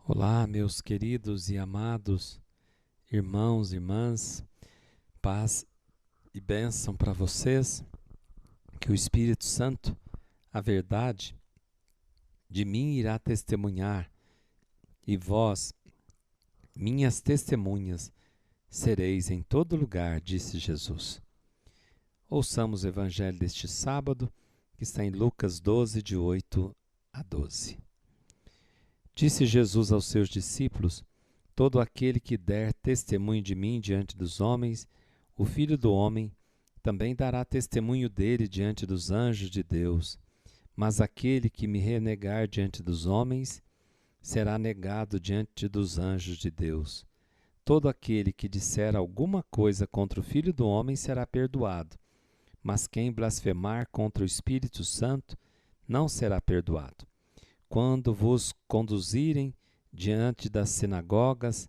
Olá, meus queridos e amados irmãos e irmãs, paz e bênção para vocês, que o Espírito Santo, a verdade, de mim irá testemunhar, e vós, minhas testemunhas, sereis em todo lugar, disse Jesus. Ouçamos o Evangelho deste sábado, que está em Lucas 12, de 8 a 12. Disse Jesus aos seus discípulos: todo aquele que der testemunho de mim diante dos homens, o Filho do Homem também dará testemunho dele diante dos anjos de Deus. Mas aquele que me renegar diante dos homens, será negado diante dos anjos de Deus. Todo aquele que disser alguma coisa contra o Filho do Homem será perdoado, mas quem blasfemar contra o Espírito Santo não será perdoado. Quando vos conduzirem diante das sinagogas,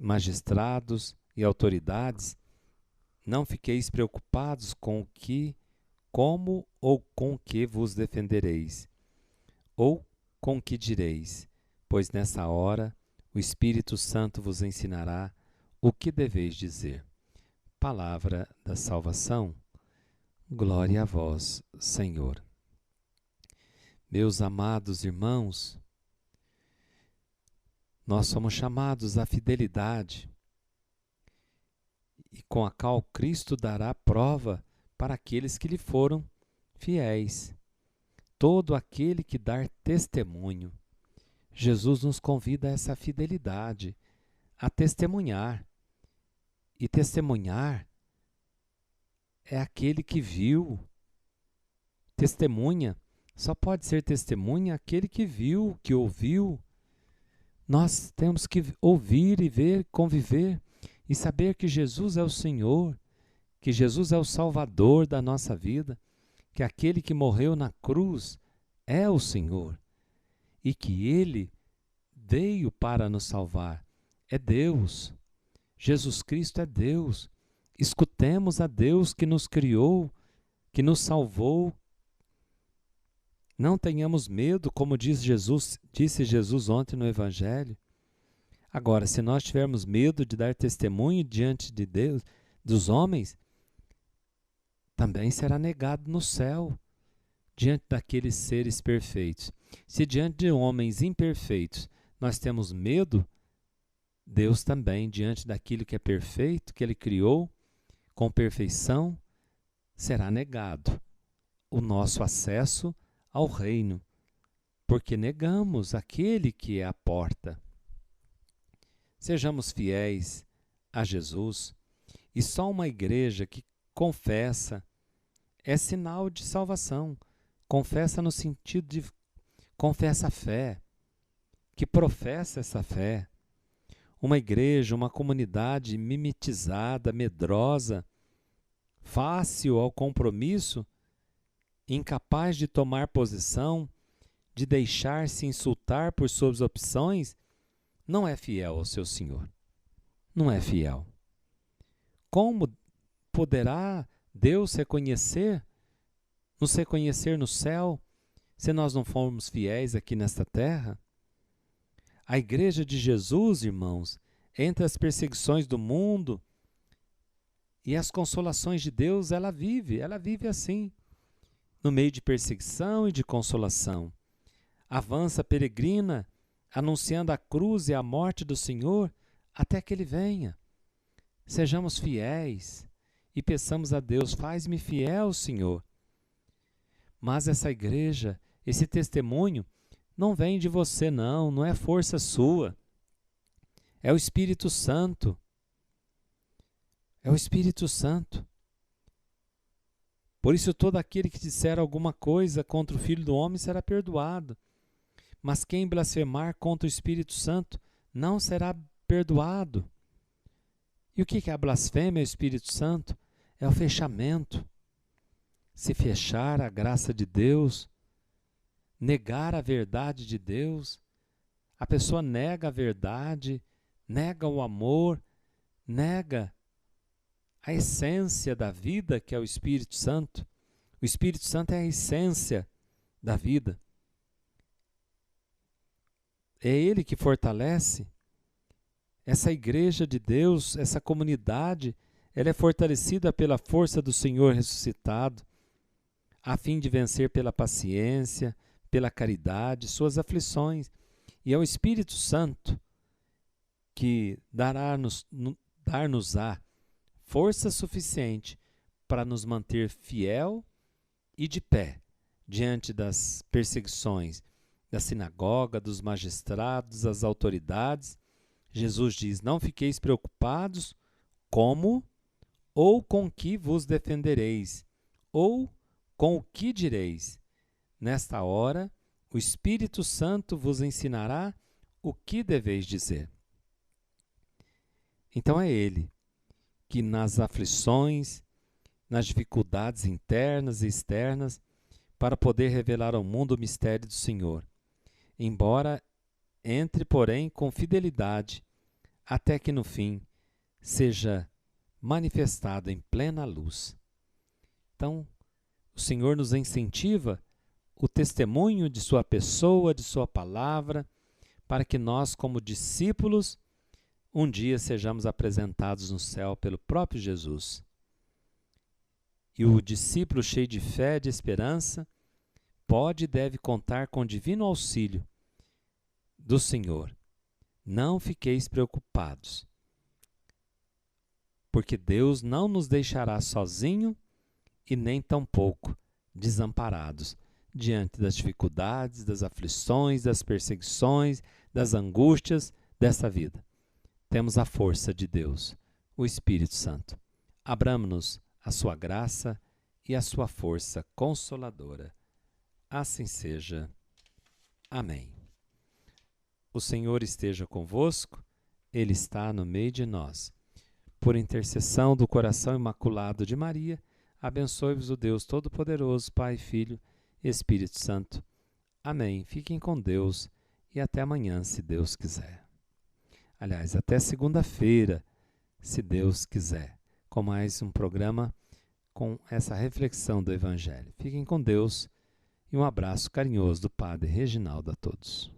magistrados e autoridades, não fiqueis preocupados com o que, como ou com que vos defendereis, ou com que direis, pois nessa hora o Espírito Santo vos ensinará o que deveis dizer. Palavra da salvação. Glória a vós, Senhor. Meus amados irmãos, nós somos chamados à fidelidade, e com a qual Cristo dará prova para aqueles que lhe foram fiéis. Todo aquele que dar testemunho. Jesus nos convida a essa fidelidade, a testemunhar. E testemunhar é aquele que viu. Testemunha só pode ser testemunha aquele que viu, que ouviu. Nós temos que ouvir e ver, conviver e saber que Jesus é o Senhor, que Jesus é o Salvador da nossa vida, que aquele que morreu na cruz é o Senhor e que Ele veio para nos salvar. É Deus. Jesus Cristo é Deus. Escutemos a Deus que nos criou, que nos salvou. Não tenhamos medo, como disse Jesus ontem no Evangelho. Agora, se nós tivermos medo de dar testemunho diante de Deus, dos homens, também será negado no céu, diante daqueles seres perfeitos. Se diante de homens imperfeitos nós temos medo, Deus também, diante daquilo que é perfeito, que Ele criou com perfeição, será negado o nosso acesso ao reino, porque negamos aquele que é a porta. Sejamos fiéis a Jesus, e só uma igreja que confessa é sinal de salvação. Confessa no sentido de confessa a fé, que professa essa fé. Uma igreja, uma comunidade mimetizada, medrosa, fácil ao compromisso, incapaz de tomar posição, de deixar-se insultar por suas opções, não é fiel ao seu Senhor. Não é fiel. Como poderá Deus nos reconhecer no céu, se nós não formos fiéis aqui nesta terra? A igreja de Jesus, irmãos, entre as perseguições do mundo e as consolações de Deus, ela vive assim, no meio de perseguição e de consolação. Avança peregrina, anunciando a cruz e a morte do Senhor, até que Ele venha. Sejamos fiéis e peçamos a Deus, faz-me fiel, Senhor. Mas essa igreja, esse testemunho, não vem de você não é força sua. É o Espírito Santo. É o Espírito Santo. Por isso todo aquele que disser alguma coisa contra o Filho do Homem será perdoado. Mas quem blasfemar contra o Espírito Santo não será perdoado. E o que é a blasfêmia ao Espírito Santo? É o fechamento. Se fechar a graça de Deus, negar a verdade de Deus, a pessoa nega a verdade, nega o amor, nega a essência da vida, que é o Espírito Santo. O Espírito Santo é a essência da vida. É Ele que fortalece. Essa igreja de Deus, essa comunidade, ela é fortalecida pela força do Senhor ressuscitado, a fim de vencer pela paciência, pela caridade, suas aflições. E é o Espírito Santo que dar-nos-á força suficiente para nos manter fiel e de pé diante das perseguições da sinagoga, dos magistrados, das autoridades. Jesus diz: não fiqueis preocupados como ou com que vos defendereis, ou com o que direis. Nesta hora, o Espírito Santo vos ensinará o que deveis dizer. Então é Ele que nas aflições, nas dificuldades internas e externas, para poder revelar ao mundo o mistério do Senhor. Embora entre, porém, com fidelidade, até que no fim seja manifestado em plena luz. Então, o Senhor nos incentiva o testemunho de sua pessoa, de sua palavra, para que nós, como discípulos, um dia sejamos apresentados no céu pelo próprio Jesus. E o discípulo cheio de fé, de esperança, pode e deve contar com o divino auxílio do Senhor. Não fiqueis preocupados, porque Deus não nos deixará sozinho e nem tampouco desamparados diante das dificuldades, das aflições, das perseguições, das angústias desta vida. Temos a força de Deus, o Espírito Santo. Abramos-nos a sua graça e a sua força consoladora. Assim seja. Amém. O Senhor esteja convosco, Ele está no meio de nós. Por intercessão do coração imaculado de Maria, abençoe-vos o Deus Todo-Poderoso, Pai, Filho e Espírito Santo. Amém. Fiquem com Deus e até amanhã, se Deus quiser. Aliás, até segunda-feira, se Deus quiser, com mais um programa com essa reflexão do Evangelho. Fiquem com Deus e um abraço carinhoso do Padre Reginaldo a todos.